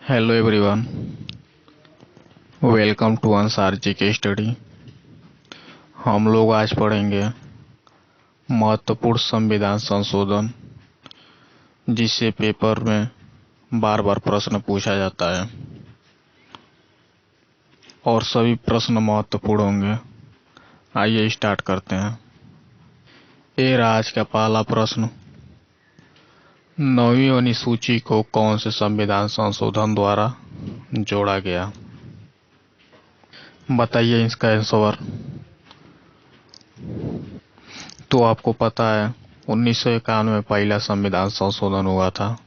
Hello everyone, welcome to Ansar G K study. हम लोग आज पढ़ेंगे महत्वपूर्ण संविधान संशोधन, जिससे पेपर में बार बार प्रश्न पूछा जाता है और सभी प्रश्न महत्वपूर्ण होंगे। आइए स्टार्ट करते हैं। ये रहा आज का पहला प्रश्न। 9वीं अनुसूची को कौन से संविधान संशोधन द्वारा जोड़ा गया? बताइए इसका आंसर। तो आपको पता है 1951 में पहला संविधान संशोधन हुआ था,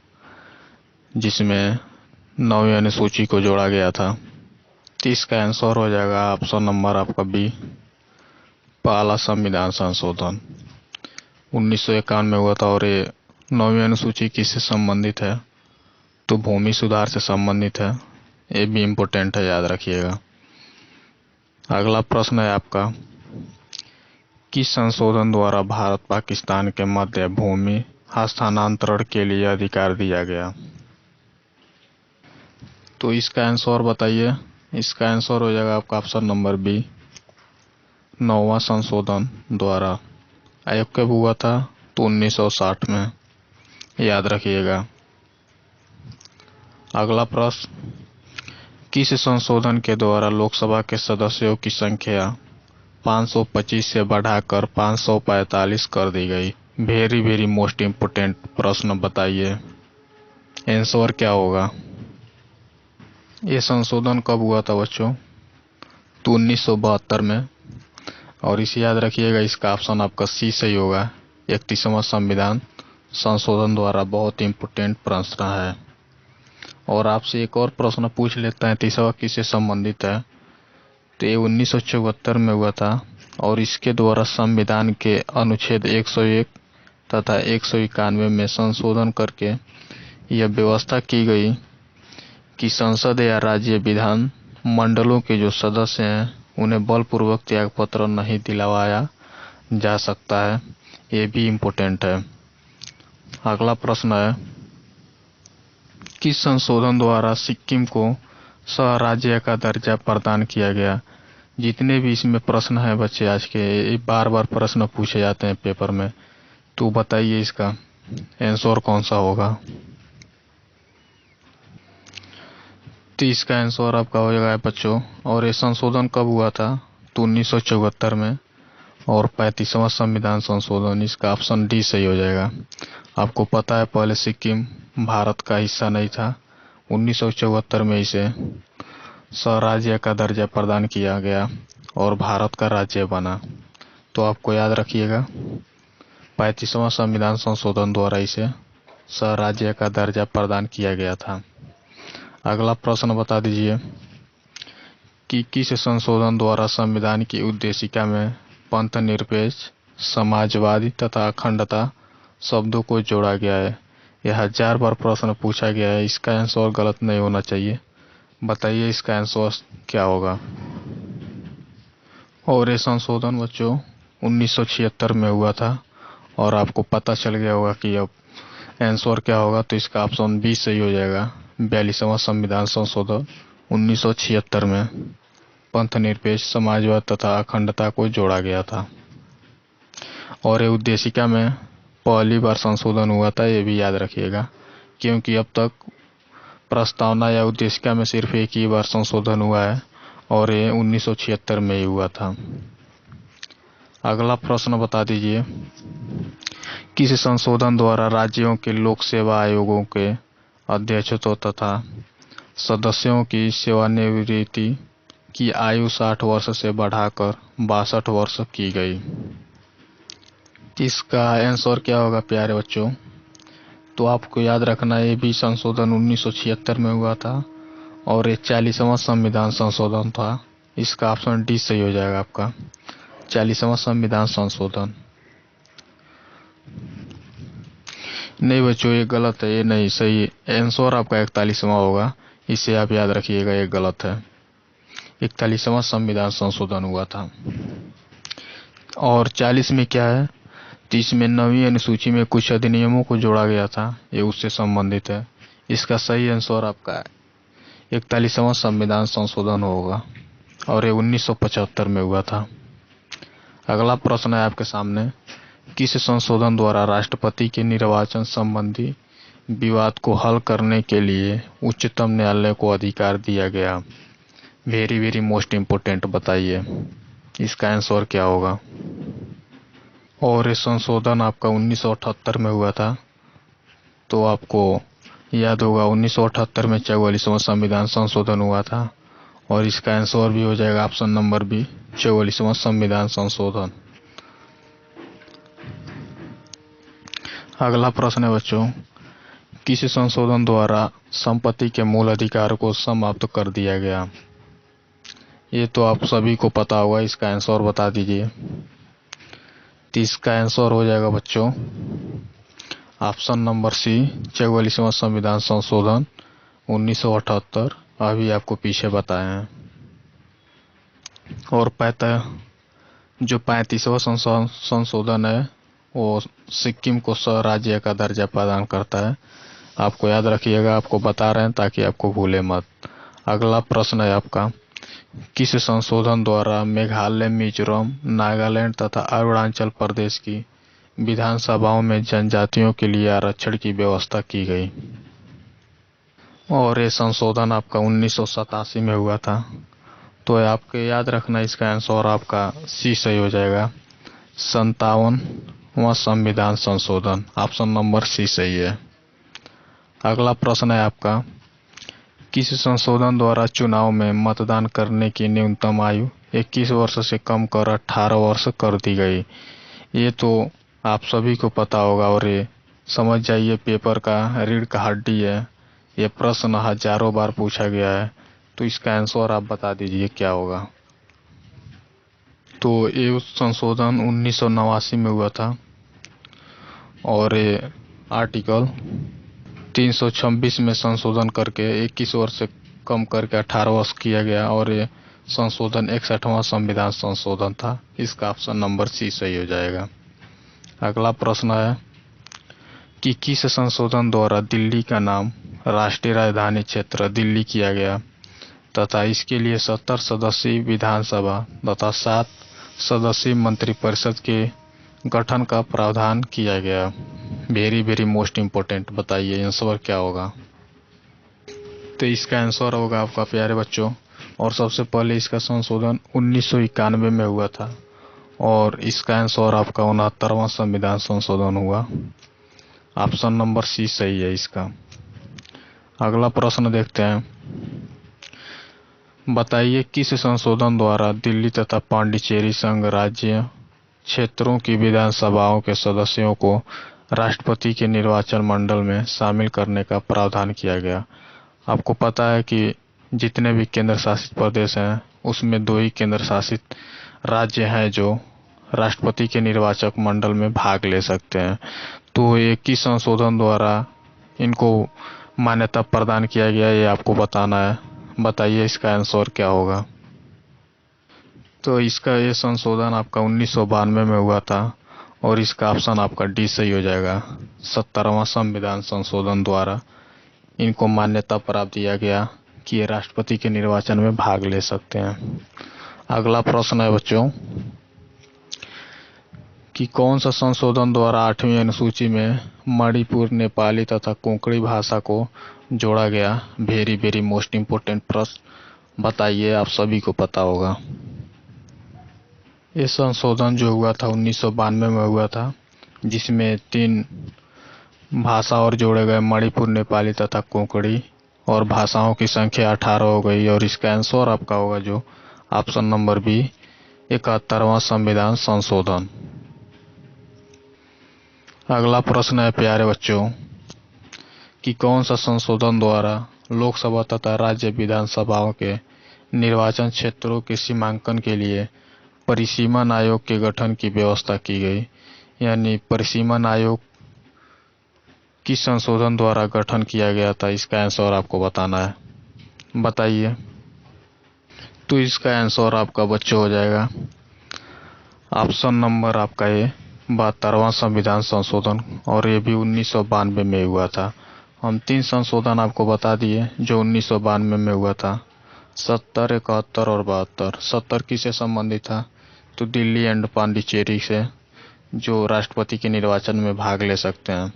जिसमें 9वीं अनुसूची को जोड़ा गया था। तो इसका आंसर हो जाएगा ऑप्शन नंबर आपका बी, पहला संविधान संशोधन 1951 में हुआ था। और ये 9वीं अनुसूची किससे संबंधित है? तो भूमि सुधार से संबंधित है। ये भी इम्पोर्टेंट है, याद रखिएगा। अगला प्रश्न है आपका, किस संशोधन द्वारा भारत पाकिस्तान के मध्य भूमि हस्तांतरण के लिए अधिकार दिया गया? तो इसका आंसर बताइए। इसका आंसर हो जाएगा आपका ऑप्शन नंबर बी, 9वां संशोधन द्वारा। आयोग कब हुआ था? तो 1960 में, याद रखिएगा। अगला प्रश्न, किस संशोधन के द्वारा लोकसभा के सदस्यों की संख्या 525 से बढ़ाकर 545 कर दी गई? वेरी वेरी मोस्ट इम्पोर्टेंट प्रश्न, बताइए आंसर क्या होगा। ये संशोधन कब हुआ था बच्चों? तो 1972 में। और इसे याद रखिएगा, इसका ऑप्शन आपका सी सही होगा। 31वां संविधान संशोधन द्वारा। बहुत इम्पोर्टेंट प्रश्न है। और आपसे एक और प्रश्न पूछ लेते हैं, तीसरा किससे संबंधित है? तो ये 1974 में हुआ था और इसके द्वारा संविधान के अनुच्छेद 101 तथा 191 में संशोधन करके यह व्यवस्था की गई कि संसद या राज्य विधान मंडलों के जो सदस्य हैं उन्हें बलपूर्वक त्यागपत्र नहीं दिलवाया जा सकता है। ये भी इम्पोर्टेंट है। अगला प्रश्न है, किस संशोधन द्वारा सिक्किम को सह राज्य का दर्जा प्रदान किया गया? जितने भी इसमें प्रश्न हैं बच्चे आज के, बार बार प्रश्न पूछे जाते हैं पेपर में। तो बताइए इसका आंसर कौन सा होगा। तो इसका आंसर आपका हो जाएगा बच्चों। और ये संशोधन कब हुआ था? तो 1974 में। और 35वां संविधान संशोधन, इसका ऑप्शन डी सही हो जाएगा। आपको पता है पहले सिक्किम भारत का हिस्सा नहीं था। 1974 में इसे स्वराज्य का दर्जा प्रदान किया गया और भारत का राज्य बना। तो आपको याद रखिएगा, 35वां संविधान संशोधन द्वारा इसे स्वराज्य का दर्जा प्रदान किया गया था। अगला प्रश्न बता दीजिए कि किस संशोधन द्वारा संविधान की उद्देशिका में पंथ निरपेक्ष, समाजवादी तथा अखंडता शब्दों को जोड़ा गया है? यह 1000 बार प्रश्न पूछा गया है। इसका आंसर गलत नहीं होना चाहिए। बताइए इसका आंसर क्या होगा। और ये संशोधन बच्चों 1976 में हुआ था। और आपको पता चल गया होगा कि अब आंसर क्या होगा। तो इसका ऑप्शन बी सही हो जाएगा। 42वां संविधान संशोधन 1976 में पंथ निरपेक्ष, समाजवाद तथा अखंडता को जोड़ा गया था। और ये उद्देशिका में पहली बार संशोधन हुआ था, ये भी याद रखिएगा, क्योंकि अब तक प्रस्तावना या उद्देशिका में सिर्फ एक ही बार संशोधन हुआ है और ये 1976 में ही हुआ था। अगला प्रश्न बता दीजिए, किस संशोधन द्वारा राज्यों के लोक सेवा आयोगों के अध्यक्षों तथा सदस्यों की सेवानिवृत्ति की आयु 60 वर्ष से बढ़ाकर 62 वर्ष की गई? इसका आंसर क्या होगा प्यारे बच्चों? तो आपको याद रखना, ये भी संशोधन 1976 में हुआ था और ये 40वां संविधान संशोधन था। इसका ऑप्शन डी सही हो जाएगा आपका, 40वां संविधान संशोधन। नहीं बच्चों, ये गलत है, ये नहीं सही। आंसर आपका 41वां होगा। इसे आप याद रखिएगा, ये गलत है। 41वां संविधान संशोधन हुआ था। और 40 में क्या है? तो इसमें 9वीं अनुसूची में कुछ अधिनियमों को जोड़ा गया था, ये उससे संबंधित है। इसका सही आंसर आपका 41वां संविधान संशोधन होगा और ये 1975 में हुआ था। अगला प्रश्न है आपके सामने, किस संशोधन द्वारा राष्ट्रपति के निर्वाचन संबंधी विवाद को हल करने के लिए उच्चतम न्यायालय को अधिकार दिया गया? वेरी वेरी मोस्ट इम्पोर्टेंट, बताइए इसका आंसर क्या होगा। और ये संशोधन आपका 1978 में हुआ था। तो आपको याद होगा 1978 में 44वां संविधान संशोधन हुआ था और इसका आंसर भी हो जाएगा ऑप्शन नंबर बी, 44वां संविधान संशोधन। अगला प्रश्न है बच्चों, किस संशोधन द्वारा संपत्ति के मूल अधिकार को समाप्त कर दिया गया? ये तो आप सभी को पता होगा, इसका आंसर बता दीजिए। तो इसका आंसर हो जाएगा बच्चों ऑप्शन नंबर सी, 44वां संविधान संशोधन 1978, अभी आपको पीछे बताए हैं। और 35वां संशोधन है वो सिक्किम को स्वराज्य का दर्जा प्रदान करता है। आपको याद रखिएगा, आपको बता रहे हैं ताकि आपको भूले मत। अगला प्रश्न है आपका, किस संशोधन द्वारा मेघालय, मिजोरम, नागालैंड तथा अरुणाचल प्रदेश की विधानसभाओं में जनजातियों के लिए आरक्षण की व्यवस्था की गई? और ये संशोधन आपका 1987 में हुआ था। तो आपके याद रखना, इसका आंसर आपका सी सही हो जाएगा, 57वां संविधान संशोधन, ऑप्शन नंबर सी सही है। अगला प्रश्न है आपका, किस संशोधन द्वारा चुनाव में मतदान करने की न्यूनतम आयु 21 वर्ष से कम कर 18 वर्ष कर दी गई? ये तो आप सभी को पता होगा और ये समझ जाइए, पेपर का रीढ़ का हड्डी है। ये प्रश्न हजारों बार पूछा गया है। तो इसका आंसर आप बता दीजिए क्या होगा। तो ये संशोधन 1989 में हुआ था और ये आर्टिकल 326 में संशोधन करके 21 वर्ष से कम करके 18 वर्ष किया गया और ये संशोधन 61वां संविधान संशोधन था। इसका ऑप्शन नंबर सी सही हो जाएगा। अगला प्रश्न है कि किस संशोधन द्वारा दिल्ली का नाम राष्ट्रीय राजधानी क्षेत्र दिल्ली किया गया तथा इसके लिए 70 सदस्यीय विधानसभा तथा 7 सदस्यीय मंत्रिपरिषद के गठन का प्रावधान किया गया? वेरी वेरी मोस्ट इम्पोर्टेंट, बताइए आंसर क्या होगा। तो इसका आंसर होगा आपका प्यारे बच्चों, और सबसे पहले इसका संशोधन 1991 में हुआ था और इसका आंसर आपका 69वां संविधान संशोधन हुआ। ऑप्शन नंबर सी सही है इसका। अगला प्रश्न देखते हैं, बताइए किस संशोधन द्वारा दिल्ली तथा पांडिचेरी संघ राज्य क्षेत्रों की विधानसभाओं के सदस्यों को राष्ट्रपति के निर्वाचन मंडल में शामिल करने का प्रावधान किया गया? आपको पता है कि जितने भी केंद्र शासित प्रदेश हैं उसमें 2 ही केंद्र शासित राज्य हैं जो राष्ट्रपति के निर्वाचक मंडल में भाग ले सकते हैं। तो ये किस संशोधन द्वारा इनको मान्यता प्रदान किया गया, ये आपको बताना है। बताइए इसका आंसर क्या होगा। तो इसका ये संशोधन आपका 1992 में हुआ था और इसका ऑप्शन आपका डी सही हो जाएगा। 70वां संविधान संशोधन द्वारा इनको मान्यता प्राप्त किया गया कि ये राष्ट्रपति के निर्वाचन में भाग ले सकते हैं। अगला प्रश्न है बच्चों कि कौन सा संशोधन द्वारा 8वीं अनुसूची में मणिपुर, नेपाली तथा कोंकणी भाषा को जोड़ा गया? वेरी वेरी मोस्ट इम्पोर्टेंट प्रश्न, बताइए आप सभी को पता होगा। ये संशोधन जो हुआ था 1992 में हुआ था, जिसमें 3 भाषा और जोड़े गए, मणिपुर, नेपाली तथा कोंकणी, और भाषाओं की संख्या 18 हो गई और इसका आंसर आपका होगा जो ऑप्शन नंबर बी, 71वां संविधान संशोधन। अगला प्रश्न है प्यारे बच्चों कि कौन सा संशोधन द्वारा लोकसभा तथा राज्य विधानसभाओं के निर्वाचन क्षेत्रों के सीमांकन के लिए परिसीमन आयोग के गठन की व्यवस्था की गई? यानी परिसीमन आयोग किस संशोधन द्वारा गठन किया गया था, इसका आंसर आपको बताना है। बताइए। तो इसका आंसर आपका बच्चों हो जाएगा ऑप्शन नंबर आपका ए, 72वां संविधान संशोधन, और ये भी 1992 में हुआ था हम 3 संशोधन आपको बता दिए जो 1992 में हुआ था। 70, 71 और 72। 70 किससे संबंधित था? तो दिल्ली एंड पांडिचेरी से, जो राष्ट्रपति के निर्वाचन में भाग ले सकते हैं।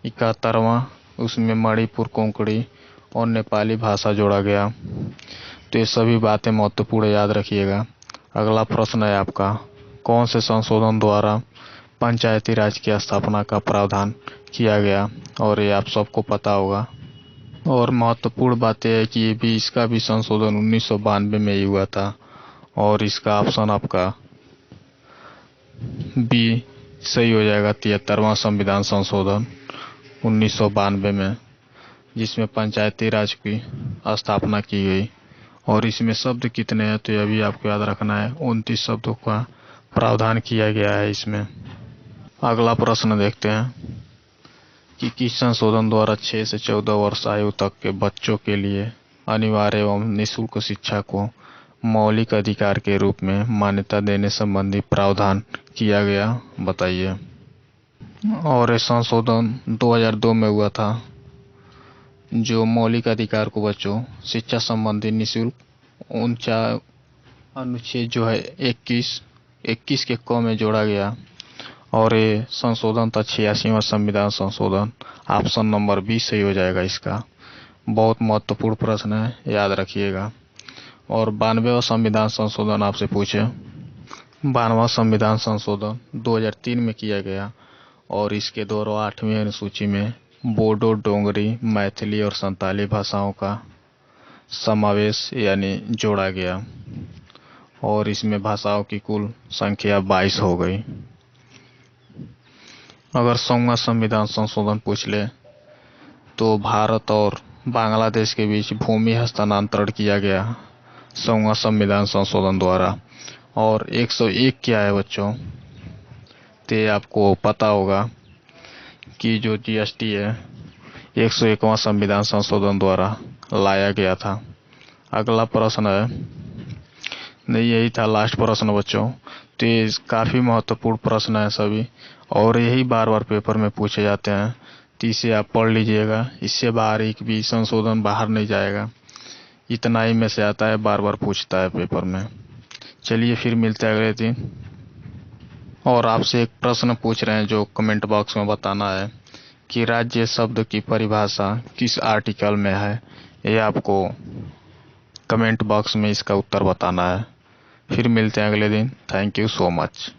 71वां, उसमें मणिपुर, कोंकणी और नेपाली भाषा जोड़ा गया। तो ये सभी बातें महत्वपूर्ण, याद रखिएगा। अगला प्रश्न है आपका, कौन से संशोधन द्वारा पंचायती राज की स्थापना का प्रावधान किया गया? और ये आप सबको पता होगा। और महत्वपूर्ण बात यह है कि इसका भी संशोधन 1992 में ही हुआ था। और इसका ऑप्शन आपका बी सही हो जाएगा। 73वां संविधान संशोधन 1992 में, जिसमें पंचायती राज की स्थापना की गई। और इसमें शब्द कितने हैं? तो यह भी आपको याद रखना है, 29 शब्दों का प्रावधान किया गया है इसमें। अगला प्रश्न देखते हैं कि किस संशोधन द्वारा 6 से 14 वर्ष आयु तक के बच्चों के लिए अनिवार्य एवं निःशुल्क शिक्षा को मौलिक अधिकार के रूप में मान्यता देने संबंधी प्रावधान किया गया? बताइए। और ये संशोधन 2002 में हुआ था, जो मौलिक अधिकार को बच्चों शिक्षा संबंधी निःशुल्क 49 अनुच्छेद जो है 21 के क में जोड़ा गया। और ये संशोधन था 86वां संविधान संशोधन। ऑप्शन नंबर 20 सही हो जाएगा इसका। बहुत महत्वपूर्ण प्रश्न है, याद रखिएगा। और 92वां संविधान संशोधन आपसे पूछे। 92वां संविधान संशोधन 2003 में किया गया। और इसके द्वारा 8वीं अनुसूची में बोडो, डोगरी, मैथिली और संताली भाषाओं का समावेश यानी जोड़ा गया। और इसमें भाषाओं की कुल संख्या 22 हो गई। अगर 100वां संविधान संशोधन पूछ ले तो भारत और बांग्लादेश के बीच भूमि हस्तांतरण किया गया 100वां संविधान संशोधन द्वारा। और 101 क्या है बच्चों? तो आपको पता होगा कि जो जीएसटी है 101वां संविधान संशोधन द्वारा लाया गया था। अगला प्रश्न है, नहीं यही था लास्ट प्रश्न बच्चों। तो ये काफी महत्वपूर्ण प्रश्न है सभी, और यही बार बार पेपर में पूछे जाते हैं। तो इसे आप पढ़ लीजिएगा, इससे बाहर एक भी संशोधन बाहर नहीं जाएगा। इतना ही में से आता है, बार बार पूछता है पेपर में। चलिए फिर मिलते हैं अगले दिन। और आपसे एक प्रश्न पूछ रहे हैं जो कमेंट बॉक्स में बताना है कि राज्य शब्द की परिभाषा किस आर्टिकल में है। ये आपको कमेंट बॉक्स में इसका उत्तर बताना है। फिर मिलते हैं अगले दिन। Thank you so much.